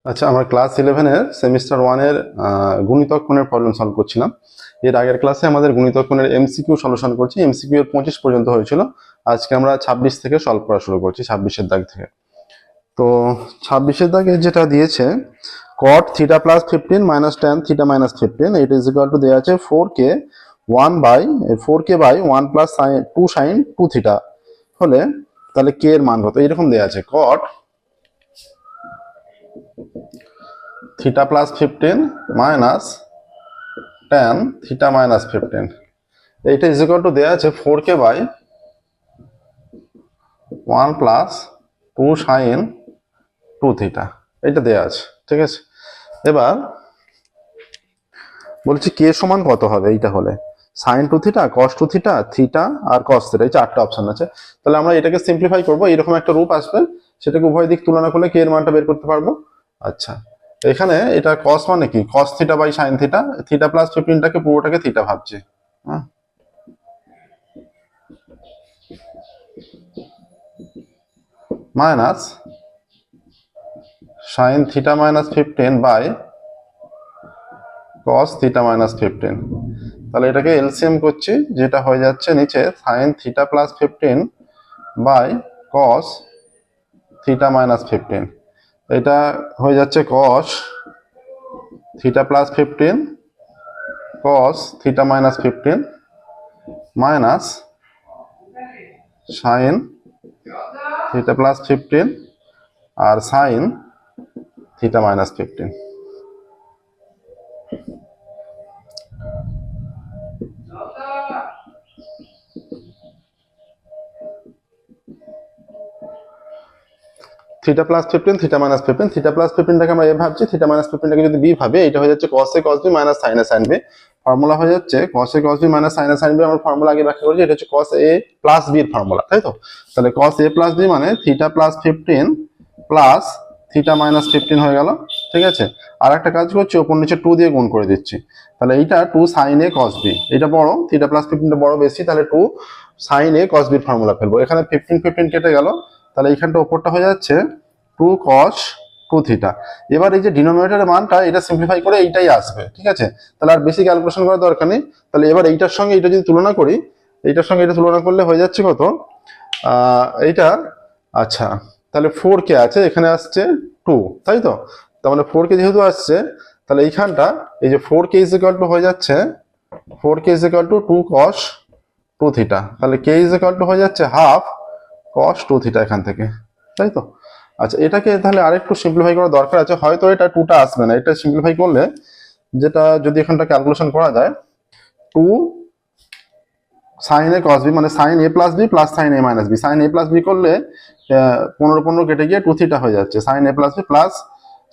আচ্ছা, আমরা class 11-এর semester 1-এর গুণিতক কোণের প্রবলেম সলভ করছিলাম। এর আগের ক্লাসে আমাদের গুণিতক কোণের এমসিকিউ সলিউশন করছি। এমসিকিউ এর 25 পর্যন্ত হয়েছিল। আজকে আমরা 26 থেকে সলভ করা শুরু করছি, 26-এর দাগ থেকে। তো 26-এর দাগে যেটা দিয়েছে, cot theta plus 15 minus tan theta minus 15 এটা ইজ ইকুয়াল টু দেওয়া আছে 4k by 1 plus 2 sign 2 theta হলে তাহলে কে এর মান কত এরকম দেওয়া আছে। cot theta plus 15 minus tan theta minus 15 এইটা ইজ ইকুয়াল টু দেওয়া আছে 4k by 1 plus 2 sign 2 theta, এটা দেওয়া আছে। ঠিক আছে, এবার বলছি কে সমান কত হবে। এইটা হলে সাইন 2 থিটা, কস 2 থিটা, থিটা আর কস থিটা, এই চারটা অপশন আছে। তাহলে আমরা এটাকে সিম্পলিফাই করবো, এরকম একটা রূপ আসবে, সেটাকে উভয় দিক তুলনা করলে কে এর মানটা বের করতে পারবো। আচ্ছা, এখানে এটা কস মানে কি, cos theta by sine theta, theta plus 15টাকে পুরোটাকে থিটা ভাবছি, হ্যাঁ, minus sine theta minus 15 by cos theta minus 15। তাহলে এটাকে এলসিএম করছি, যেটা হয়ে যাচ্ছে নিচে sine theta plus 15 by cos theta minus 15। এটা হয়ে যাচ্ছে cos theta plus 15 cos theta minus 15 minus sine theta plus 15 আর sine theta minus 15। Theta plus 15 theta minus 15, theta plus 15টাকে আমরা এ ভাবছি, থিটা মাইনাস 15টাকে যদি বি ভাবে, এটা হয়ে যাচ্ছে cos a cos b minus sin a sin b। Formula হয়ে যাচ্ছে cos a cos b minus sin a sin b। আমরা ফর্মুলা আগে ব্যাখ্যা করেছি, এটা হচ্ছে cos a প্লাস b এর ফর্মুলা, তাই তো। তাহলে cos a প্লাস b মানে theta plus 15 plus theta minus 15 হয়ে গেল। ঠিক আছে, আর একটা কাজ করছি, ওপর নিচে 2 দিয়ে গুণ করে দিচ্ছি। তাহলে এইটা 2 sin a cos b, এটা বড়, থিটা প্লাস 15টা বড় বেশি, তাহলে 2 sin a cos b এর ফর্মুলা ফেলবো। এখানে 15 15 কেটে গেল, তাহলে এইখানটা ওপরটা হয়ে যাচ্ছে 2 cos 2 থিটা। এবার এই যে ডিনোমিনেটরের মানটা, এটা সিম্পলিফাই করে এইটাই আসবে। ঠিক আছে, তাহলে আর বেশি ক্যালকুলেশন করার দরকার নেই। তাহলে এবার এইটার সঙ্গে এটা যদি তুলনা করি, এইটার সঙ্গে এটা তুলনা করলে হয়ে যাচ্ছে কত, এইটা, আচ্ছা, তাহলে 4k আছে, এখানে আসছে 2, তাই তো। তার মানে 4k যেহেতু আসছে, তাহলে এইখানটা এই যে 4k ইজ ইকুয়াল টু হয়ে যাচ্ছে 4k is equal two 2 cos 2 theta. তাহলে k ইজ ইকুয়াল টু হয়ে যাচ্ছে হাফ cos 2 থিটা এখান থেকে, তাই তো। আচ্ছা, এটাকে তাহলে আরেকটু সিম্পলিফাই করা দরকার আছে, হয়তো এটা 2টা আসবে না। এটা সিম্পলিফাই করলে, যেটা যদি এখানটা ক্যালকুলেশন করা যায়, 2 সাইন এ কস বি মানে সাইন এ প্লাস বি প্লাস সাইন এ মাইনাস বি, সাইন এ প্লাস বি করলে 15 15 কেটে গিয়ে 2 থিটা হয়ে যাচ্ছে, সাইন এ প্লাস বি প্লাস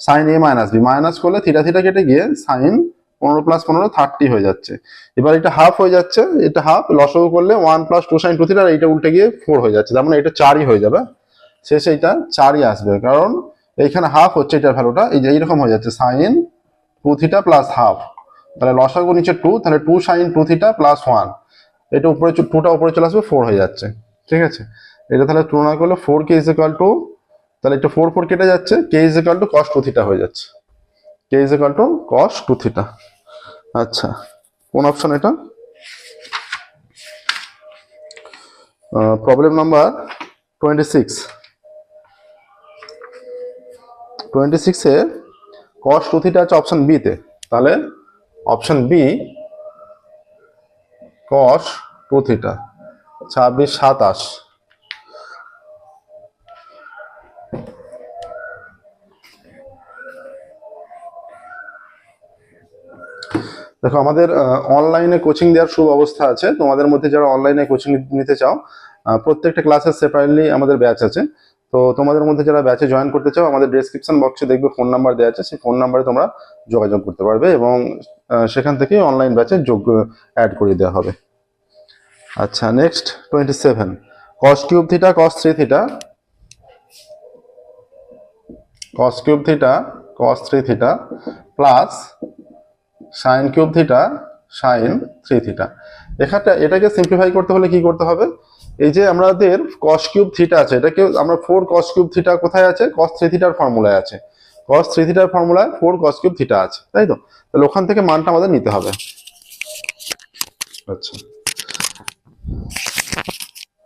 সাইন এ মাইনাস বি, মাইনাস করলে থিটা থিটা কেটে গিয়ে সাইন 15 প্লাস 15 30 হয়ে যাচ্ছে। এবার এটা হাফ হয়ে যাচ্ছে, এটা হাফ লসগু করলে 1 প্লাস 2 সাইন 2 থিটা, আর এইটা উল্টে গিয়ে 4 হয়ে যাচ্ছে, তার মানে এটা 4ই হয়ে যাবে, শেষে এটা 4ই আসবে, কারণ এইখানে হাফ হচ্ছে এটার ভ্যালুটা, এই যে এইরকম হয়ে যাচ্ছে সাইন 2 থিটা প্লাস হাফ, তাহলে লসাগু নিচে 2, তাহলে 2 সাইন 2 থিটা প্লাস 1, এটা উপরে 2টা উপরে চলে আসবে, 4 হয়ে যাচ্ছে। ঠিক আছে, এটা তাহলে তুলনা করলে 4k ইজ ইকুয়াল টু, তাহলে এটা 4 4 কেটে যাচ্ছে, k is equal two cos 2 theta হয়ে যাচ্ছে, k is equal two cos 2 theta. আচ্ছা, কোন অপশন এটা? Problem number 26। 26-এ cos 2 থিটা আছে অপশন বি তে, তাহলে অপশন বি cos 2 থিটা। 26 27। দেখো, আমাদের অনলাইনে কোচিং দেওয়ার সুব্যবস্থা আছে। তোমাদের মধ্যে যারা অনলাইনে কোচিং নিতে চাও, প্রত্যেকটা ক্লাসের সেপারেটলি আমাদের ব্যাচ আছে। তো তোমাদের মধ্যে যারা ব্যাচে জয়েন করতে চাও, আমাদের ডেসক্রিপশন বক্সে দেখবে ফোন নাম্বার দেওয়া আছে, সেই ফোন নাম্বারে তোমরা যোগাযোগ করতে পারবে এবং সেখান থেকে অনলাইন ব্যাচে যোগ্য অ্যাড করে দেওয়া হবে। আচ্ছা, next 27, cos cube theta cos 3 theta, cos cube theta cos 3 theta plus sine cube theta sine 3 theta. এটাকে সিম্পলিফাই করতে হলে কি করতে হবে, এই যে আমাদের cos কিউব থিটা আছে, এটাকে আমরা 4 cos কিউব থিটা কোথায় আছে, cos 3 থিটার ফর্মুলায় আছে। cos 3 থিটার ফর্মুলায় 4 cos কিউব থিটা আছে, তাই তো? তাহলে ওখান থেকে মানটা আমাদের নিতে হবে। আচ্ছা,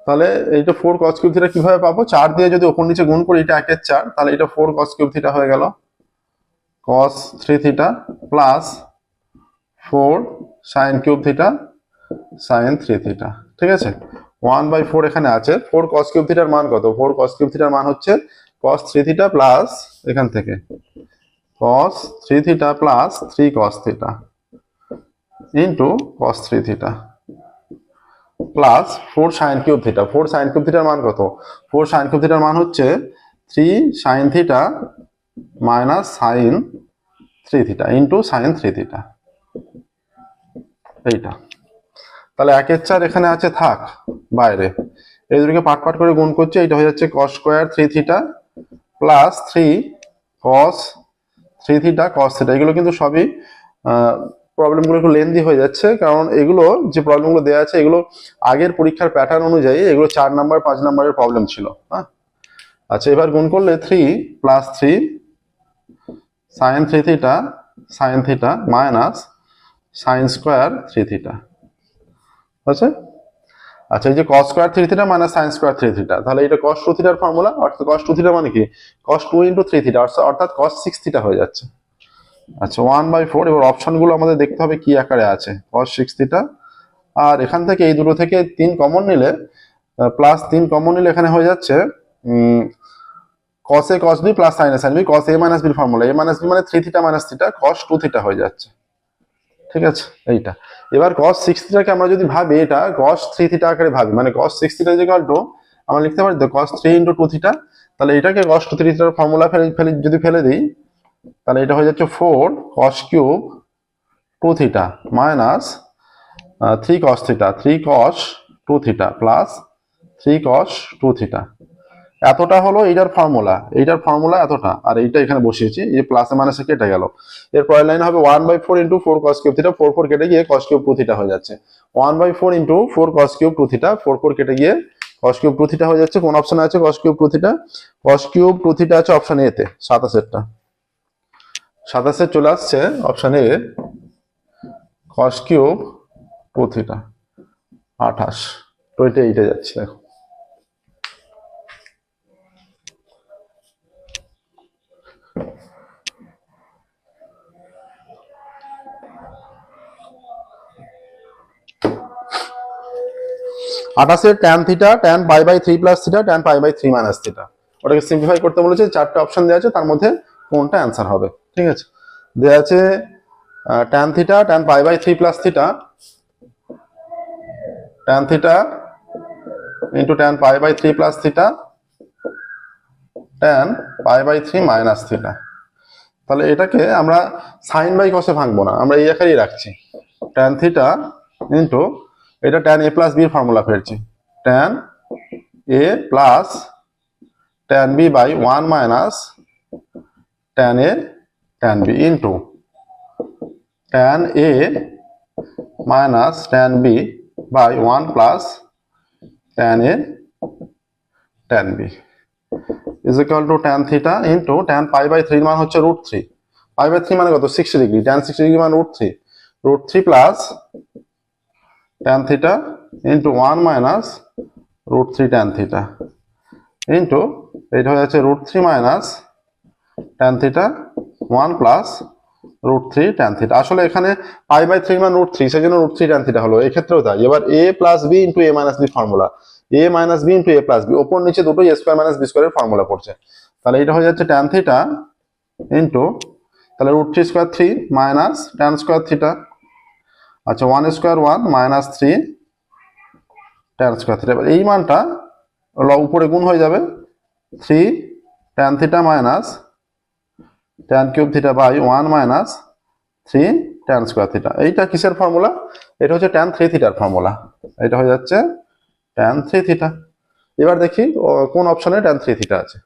তাহলে এইটা 4 cos কিউব থিটা কিভাবে পাবো? 4 দিয়ে যদি ওপর নিচে গুণ করি, এটা 1 এর 4, তাহলে এটা 4 cos কিউব থিটা হয়ে গেল। cos 3 theta plus 4 sin cube theta sin 3 theta, ঠিক আছে? 1/4 এখানে আছে। 4 cos কিউব থিটার মান কত? 4 cos কিউব থিটার মান হচ্ছে cos 3 থিটা প্লাস এখান থেকে cos 3 theta plus 3 cos theta into cos 3 theta plus 4 sin cube theta. 4 sin cube থিটার মান কত? 4 sin কিউব থিটার মান হচ্ছে 3 sin theta minus sin 3 theta into sin 3 theta, এইটা। তাহলে 1 এর 4 এখানে আছে, থাক বাইরে। এই দুটোকে পাট পাট করে গুণ করছে, এটা হয়ে যাচ্ছে cos square 3 theta plus 3 cos 3 theta cos theta. এগুলো কিন্তু সবই প্রবলেমগুলো একটু লেন্দি হয়ে যাচ্ছে, কারণ এগুলো যে প্রবলেমগুলো দেওয়া আছে এগুলো আগের পরীক্ষার প্যাটার্ন অনুযায়ী এগুলো 4 নাম্বার 5 নাম্বারের প্রবলেম ছিল। হ্যাঁ, আচ্ছা, এবার গুণ করলে 3 plus 3 sin 3 theta sin theta minus sin square 3 theta, আচ্ছা। আচ্ছা, এই যে cos square 3 theta minus sin square 3 theta, তাহলে এটা cos 2 থিটার ফর্মুলা। অর্থাৎ cos 2 থিটা মানে কি? cos 2 ইনটু 3 থিটা, অর্থাৎ cos 6 থিটা হয়ে যাচ্ছে। আচ্ছা, 1/4। এবার অপশনগুলো আমাদের দেখতে হবে কি আকারে আছে। cos 6 থিটা, আর এখান থেকে এই দুটো থেকে 3 কমন নিলে, প্লাস 3 কমন নিলে এখানে হয়ে যাচ্ছে cos a cos b plus sin a sin b। cos a minus b এর ফর্মুলা, a মাইনাস b মানে 3 theta minus theta, cos 2 theta হয়ে যাচ্ছে, ঠিক আছে? এইটা। এবার cos 6 থিটাকে আমরা যদি ভাবি, এটা cos 3 থিটা আকারে ভাবি, মানে cos 6 থিটা ইকুয়াল টু আমরা লিখতে পারি cos 3 ইনটু 2 থিটা। তাহলে এটাকে cos 2 থিটার ফর্মুলা যদি ফেলে দিই, তাহলে এটা হয়ে যাচ্ছে 4 cos cube 2 theta minus 3 cos theta, 3 cos 2 theta plus 3 cos 2 theta. এতটা হলো এইটার ফর্মুলা, এতটা, আর এইটা এখানে বসিয়েছি, এই প্লাসে মাইনাসে কেটে গেল। এর পরের লাইন হবে 1/4 ইন্টু 4 cos কিউব থিটা, 4 4 কেটে গিয়ে cos কিউব 2 থিটা হয়ে যাচ্ছে। 1/4 ইন্টু 4 cos কিউব 2 থিটা, 4 4 কেটে গিয়ে cos কিউব 2 থিটা হয়ে যাচ্ছে। কোন অপশনে আছে cos cube 2 theta? cos cube 2 theta আছে অপশন এ তে, 27 27 চলে আসছে option A, cos cube 2 theta 28, 28 যাচ্ছে। দেখো, আঠাশের tan theta tan pi by 3 plus theta tan pi by 3 minus theta, ওটাকে সিম্পলিফাই করতে বলেছে। 4টে অপশন দেওয়া আছে, তার মধ্যে কোনটা অ্যান্সার হবে, ঠিক আছে? দেওয়া আছে tan theta tan pi by 3 plus theta, tan theta into tan pi by 3 plus theta tan pi by 3 minus theta. তাহলে এটাকে আমরা সাইন বাই কসে ভাঙবো না, আমরা এই আকারেই রাখছি। ট্যান থিটা ইন্টু এটা ট্যান এ প্লাস বি এর ফর্মুলা ফেলছি, tan A plus tan B by 1 minus tan A tan B into tan A minus tan B by 1 plus tan A tan B is equal to tan theta into tan pi by 3 মান হচ্ছে √3। পাই by 3 মানে কত? 60 degree. Tan 60 degree মানে √3 plus tan theta into 1 minus √3 tan theta into এটা হয়ে যাচ্ছে √3 minus tan theta 1 plus √3 tan theta. আসলে এখানে পাই বাই 3 মান √3, সেই জন্য √3 ট্যান থিটা হলো। এই ক্ষেত্রেও তাই। এবার a plus B into a minus B formula, a minus B into a plus B, ওপর নিচে দুটো a স্কোয়ার মাইনাস বি স্কোয়ারের ফর্মুলা পড়ছে। তাহলে এটা হয়ে যাচ্ছে ট্যান থিটা ইন্টু, তাহলে √3 square 3 minus tan square theta, আচ্ছা 1 square 1 minus 3 tan square theta. এবার এই মানটা উপরে গুণ হয়ে যাবে, 3 tan theta minus tan cube theta by 1 minus 3 tan square theta. এইটা কিসের ফর্মুলা? এটা হচ্ছে ট্যান 3 থিটার ফর্মুলা। এটা হয়ে যাচ্ছে ট্যান 3 থিটা। এবার দেখি কোন অপশনে ট্যান 3 থিটা আছে।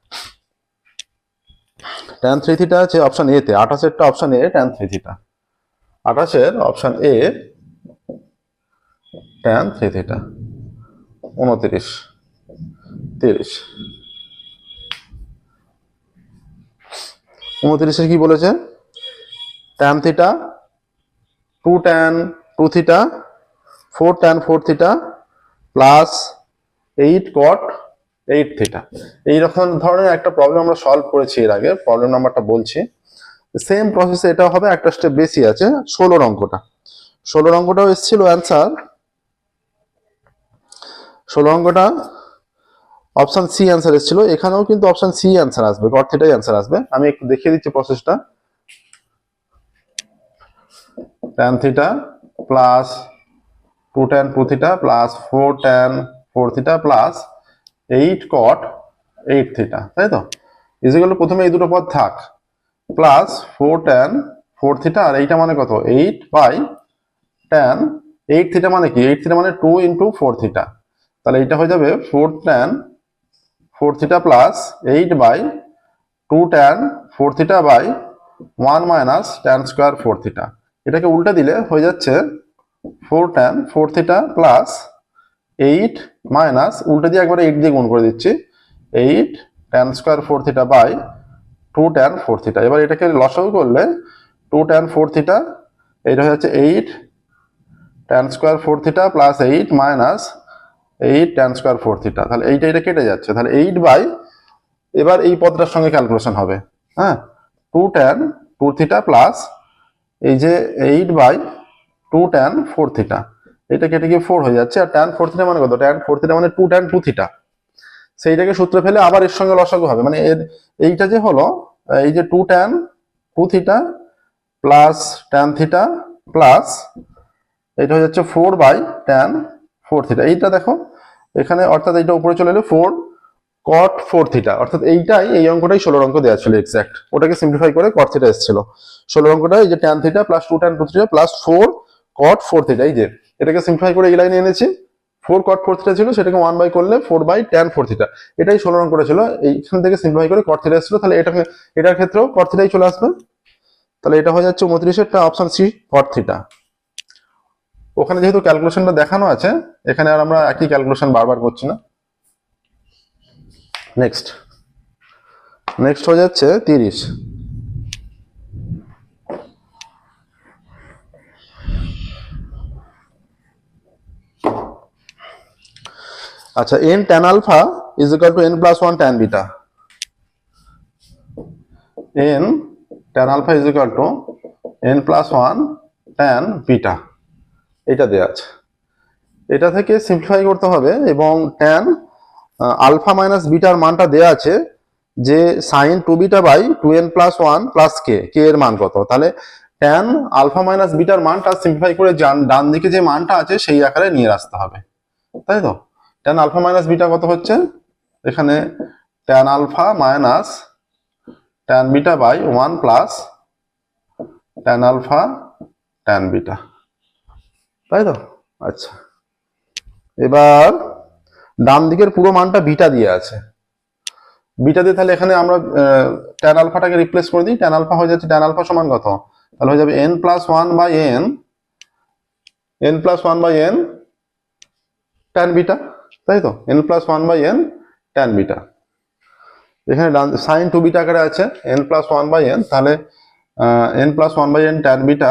ট্যান 3 থিটা আছে অপশন এ তে, 28 option A tan 3 theta. 28 option A tan 3 theta 29 30 29 কি বলেছে, tan theta 2 tan 2 theta 4 tan 4 theta plus 8 cot 8 theta. এইরকম ধরনের একটা প্রবলেম আমরা সলভ করেছি এর আগে, প্রবলেম নাম্বারটা বলছি। সেম প্রসেসে এটা হবে, একটা স্টেপ বেশি আছে। 16 অঙ্কটা, 16 অঙ্কটাও এসেছিল অ্যান্সার। 16 অঙ্কটা অপশন সি অ্যান্সার এসেছিল, এখানেও কিন্তু অপশন সি অ্যান্সার আসবে, cot থিটাই অ্যান্সার আসবে। আমি একটু দেখিয়ে দিচ্ছি প্রসেসটা। tan theta plus 2 tan 2 theta plus 4 tan 4 theta plus 8 cot 8 theta, তাই তো? ইজিক্যাল টু প্রথমে এই দুটো পদ থাক, প্লাস 4 tan 4 থিটা, আর এইটা মানে কত, 8 বাই tan 8 থিটা মানে কি, 8 থিটা মানে 2 ইন্টু 4 থিটা, তাহলে এইটা হয়ে যাবে 4 tan 4 theta plus 8 by 2 tan 4 theta by 1 minus tan square 4 theta. এটাকে উল্টা দিলে হয়ে যাচ্ছে 4 tan 4 থিটা প্লাস 8 মাইনাস, উল্টা দিয়ে একবারে 8 দিয়ে গুণ করে দিচ্ছি, 8 tan square 4 theta by 2 tan 4 theta. এবার এটাকে লসাগু করলে 2 tan 4 থিটা, এইটা হয়ে যাচ্ছে 8 tan square 4 theta plus 8 minus 8 tan square 4 theta, তাহলে এইটা এটা কেটে যাচ্ছে, তাহলে 8 বাই, এবার এই পদটার সঙ্গে ক্যালকুলেশন হবে, হ্যাঁ, 2 tan 2 থিটা প্লাস এই যে 8 বাই 2 tan 4 থিটা, এটা কেটে গিয়ে 4 হয়ে যাচ্ছে, আর tan 4 থিটা মানে কত, tan 4 থিটা মানে 2 tan 2 থিটা, সেইটাকে সূত্রে ফেলে আবার এর সঙ্গে লসাগু হবে, মানে এর এইটা যে হলো এই যে 2 tan 2 theta plus tan theta plus এটা হয়ে যাচ্ছে 4 বাই tan 4 থিটা, এইটা দেখো এখানে, অর্থাৎ এইটা উপরে চলে এলো 4 cot 4 থিটা, অর্থাৎ এইটাই, এই অঙ্কটাই 16 অঙ্ক দেওয়া ছিল এক্সাক্ট, ওটাকে সিম্পলিফাই করে cot থিটা এসেছিল। 16 অঙ্কটা এই যে tan theta plus 2 tan 2 theta plus 4 cot 4 theta, এই যে এটাকে সিম্পলিফাই করে এই লাইনে এনেছি, 4 cot 4 থিটা ছিল, সেটাকে 1 বাই করলে 4 বাই tan 4 থিটা, এটাই 16 অঙ্কটা ছিল, এইখান থেকে সিম্পলিফাই করে cot থিটা এসেছিল, তাহলে এটার ক্ষেত্রেও cot থিটাই চলে আসবে, তাহলে এটা হয়ে যাচ্ছে 29 অপশন সি cot থিটা। ওখানে যেহেতু ক্যালকুলেশনটা দেখানো আছে, এখানে আর আমরা একই ক্যালকুলেশন বারবার করছি না। নেক্সট হয়ে যাচ্ছে 30। আচ্ছা, n tan alpha is equal to n plus 1 tan beta, n tan alpha is equal to n plus 1 tan beta, এটা দেওয়া আছে, এটা থেকে সিম্পলিফাই করতে হবে, এবং tan আলফা মাইনাস বিটার মানটা দেওয়া আছে যে sin 2 beta by 2n plus 1 plus k, k এর মান কত, তাহলে tan আলফা মাইনাস বিটার মানটা সিম্পলিফাই করে ডান দিকে যে মানটা আছে সেই আকারে নিয়ে আসতে হবে, তাই তো? tan আলফা মাইনাস বিটা কত হচ্ছে, এখানে tan alpha minus tan beta by 1 plus tan alpha tan beta, তাই তো? আচ্ছা, এবার ডান দিকের পুরো মানটা বিটা দিয়ে আছে, বিটা দিয়ে, তাহলে এখানে আমরা tan আলফাটাকে রিপ্লেস করে দিই, tan আলফা হয়ে যাচ্ছে, tan আলফা সমান কত, তাহলে হয়ে যাবে n plus 1 by n plus 1 by n tan beta, তাই তো? n plus 1 by n tan beta, এখানে sin 2 বিটা আকারে আছে n প্লাস 1 বাই n, তাহলে n plus 1 by n tan beta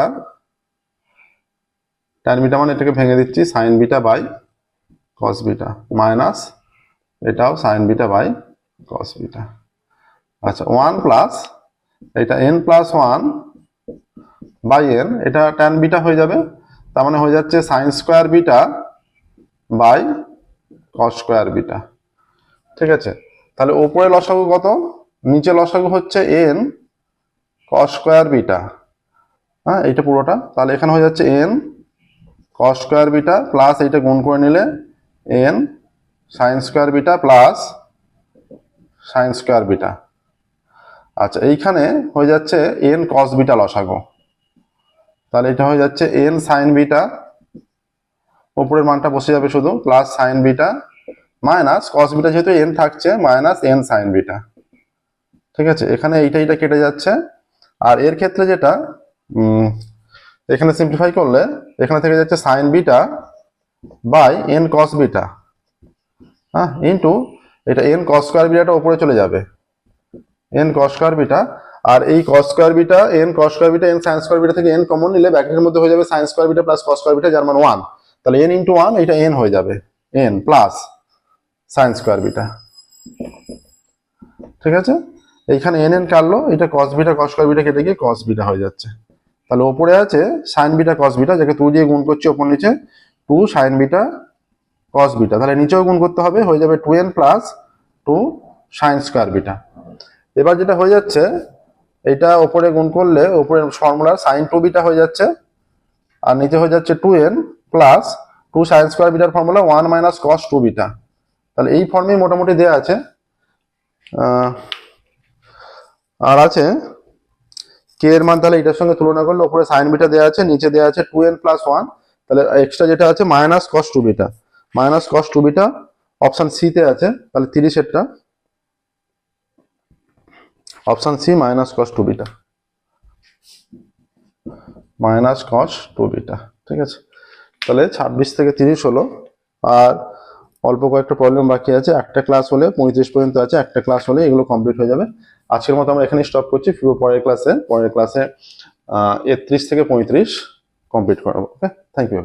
মানে এটাকে ভেঙে দিচ্ছি sin beta by cos beta minus এটাও sin beta by cos beta. আচ্ছা, 1 প্লাস এটা n প্লাস 1 বাই n, এটা tan বিটা হয়ে যাবে, তার মানে হয়ে যাচ্ছে sin square beta by cos square beta, ঠিক আছে? তাহলে উপরে লসাগু কত, নিচে লসাগু হচ্ছে n cos স্কোয়ার বিটা, হ্যাঁ, এইটা পুরোটা, তাহলে এখানে হয়ে যাচ্ছে n cos square beta plus এইটা গুণ করে নিলে n sin square beta plus sin square beta. আচ্ছা, এইখানে হয়ে যাচ্ছে n cos বিটা লসাগু, তাহলে এটা হয়ে যাচ্ছে n sin বিটা, উপরের মানটা বসে যাবে শুধু, plus sin beta minus cos beta, যেহেতু n থাকছে মাইনাস n sin বিটা, ঠিক আছে? এখানে এইটা কেটে যাচ্ছে, আর এর ক্ষেত্রে যেটা এখানে সিম্পলিফাই করলে এখানে থেকে যাচ্ছে sin beta by n cos beta, হ্যাঁ, ইন্টু এটা n cos স্কয়ার বিটাটা উপরে চলে যাবে, n cos স্কয়ার বিটা, আর এই cos square beta n cos square beta n sin square beta থেকে n কমন নিলে ব্র্যাকেটের মধ্যে হয়ে যাবে sin square beta plus cos square beta যার মান 1, তাহলে n ইনটু 1 এটা n হয়ে যাবে, n plus sin square beta. ঠিক আছে, এইখানে n কাটলো, এটা cos beta cos square beta কেটে গিয়ে cos বিটা হয়ে যাচ্ছে। তাহলে ওপরে আছে sin বিটা cos বিটা, যাকে 2 দিয়ে গুণ করছি ওপর নিচে, 2 sin বিটা cos বিটা, তাহলে নিচেও গুণ করতে হবে, হয়ে যাবে 2n plus 2 sin square beta. এবার যেটা হয়ে যাচ্ছে, এটা ওপরে গুণ করলে ওপরে ফর্মুলার sin 2 বিটা হয়ে যাচ্ছে, আর নিচে হয়ে যাচ্ছে 2n plus 2 sin square bitter formula 1 minus cos 2 beta. তাহলে এই ফর্মেই মোটামুটি দেয়া আছে। আর আছে কে এর মান, তাহলে এটার সঙ্গে তুলনা করলে উপরে sin বিটা দেয়া আছে, নিচে দেয়া আছে 2n প্লাস 1, তাহলে এক্সট্রা যেটা আছে minus cos 2 beta, minus cos 2 beta option C তে আছে, তাহলে 30 এরটা option C minus cos 2 beta, minus cos 2 beta. ঠিক আছে, তাহলে 26 থেকে 30 হলো, আর অল্প কয়েকটা প্রবলেম বাকি আছে, একটা ক্লাস হলে 35 পর্যন্ত আছে, একটা ক্লাস হলে এগুলো কমপ্লিট হয়ে যাবে। আজকের মতো আমরা এখানে স্টপ করছি, পরের ক্লাসে 31 থেকে 35 কমপ্লিট করাবো। ওকে, থ্যাংক ইউ।